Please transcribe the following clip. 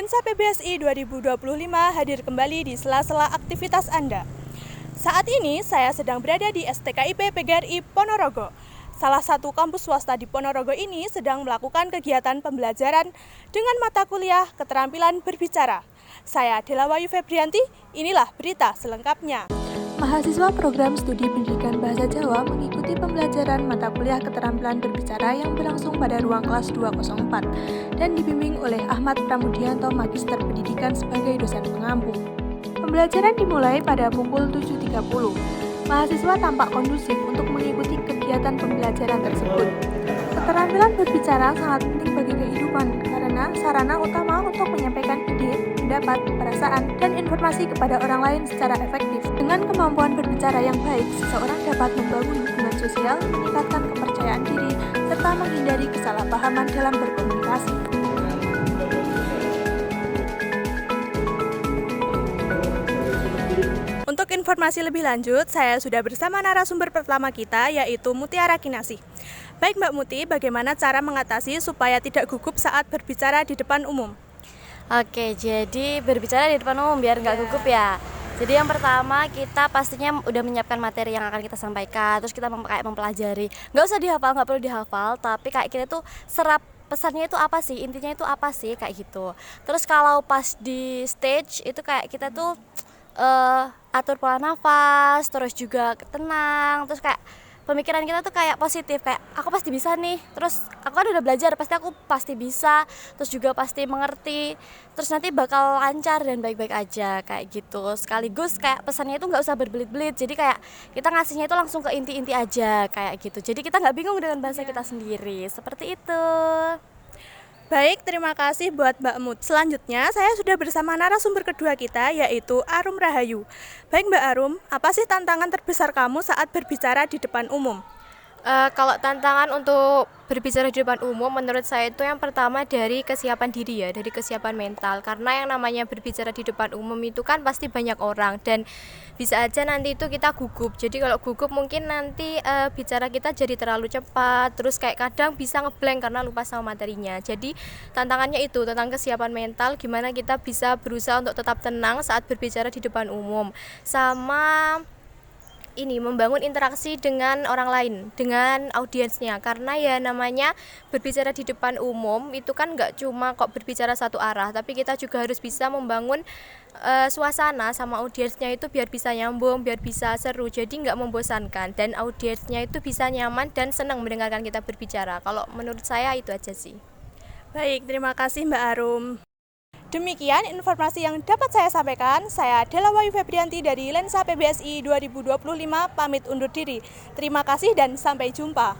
Lensa PBSI 2025 hadir kembali di sela-sela aktivitas Anda. Saat ini saya sedang berada di STKIP PGRI Ponorogo. Salah satu kampus swasta di Ponorogo ini sedang melakukan kegiatan pembelajaran dengan mata kuliah keterampilan berbicara. Saya Dela Wayu Febrianti, inilah berita selengkapnya. Mahasiswa program studi pendidikan bahasa Jawa mengikuti pembelajaran mata kuliah keterampilan berbicara yang berlangsung pada ruang kelas 204 dan dibimbing oleh Ahmad Pramudianto, Magister Pendidikan sebagai dosen pengampu. Pembelajaran dimulai pada pukul 7.30. Mahasiswa tampak kondusif untuk mengikuti kegiatan pembelajaran tersebut. Keterampilan berbicara sangat penting bagi kehidupan karena sarana utama untuk menyampaikan ide, pendapat, perasaan, dan informasi kepada orang lain secara efektif. Dengan kemampuan berbicara yang baik, seseorang dapat membangun hubungan sosial, meningkatkan kepercayaan diri, serta menghindari kesalahpahaman dalam berkomunikasi. Untuk informasi lebih lanjut, saya sudah bersama narasumber pertama kita, yaitu Mutiara Kinasih. Baik Mbak Muti, bagaimana cara mengatasi supaya tidak gugup saat berbicara di depan umum? Oke, jadi berbicara di depan umum biar nggak gugup ya. Jadi yang pertama kita pastinya udah menyiapkan materi yang akan kita sampaikan, terus kita mempelajari. Nggak usah dihafal, nggak perlu dihafal, tapi kayak kita tuh serap pesannya itu apa sih, intinya itu apa sih, kayak gitu. Terus kalau pas di stage itu kayak kita tuh atur pola nafas, terus juga tenang, terus kayak pemikiran kita tuh kayak positif, kayak aku pasti bisa nih, terus aku kan udah belajar, aku pasti bisa, terus juga pasti mengerti, terus nanti bakal lancar dan baik-baik aja, kayak gitu. Sekaligus kayak pesannya itu nggak usah berbelit-belit, jadi kayak kita ngasihnya itu langsung ke inti-inti aja, kayak gitu. Jadi kita nggak bingung dengan bahasa kita sendiri, seperti itu. Baik, terima kasih buat Mbak Mut. Selanjutnya, saya sudah bersama narasumber kedua kita, yaitu Arum Rahayu. Baik Mbak Arum, apa sih tantangan terbesar kamu saat berbicara di depan umum? Kalau tantangan untuk berbicara di depan umum, menurut saya itu yang pertama dari kesiapan diri ya, dari kesiapan mental. Karena yang namanya berbicara di depan umum itu kan pasti banyak orang dan bisa aja nanti itu kita gugup. Jadi kalau gugup mungkin nanti bicara kita jadi terlalu cepat, terus kayak kadang bisa ngeblank karena lupa sama materinya. Jadi tantangannya itu tentang kesiapan mental, gimana kita bisa berusaha untuk tetap tenang saat berbicara di depan umum. Sama ini membangun interaksi dengan orang lain, dengan audiensnya, karena ya namanya berbicara di depan umum itu kan nggak cuma kok berbicara satu arah, tapi kita juga harus bisa membangun suasana sama audiensnya itu biar bisa nyambung, biar bisa seru, jadi nggak membosankan dan audiensnya itu bisa nyaman dan senang mendengarkan kita berbicara. Kalau menurut saya itu aja sih. Baik, terima kasih Mbak Arum. Demikian informasi yang dapat saya sampaikan. Saya Dela Wayu Febrianti dari Lensa PBSI 2025 pamit undur diri. Terima kasih dan sampai jumpa.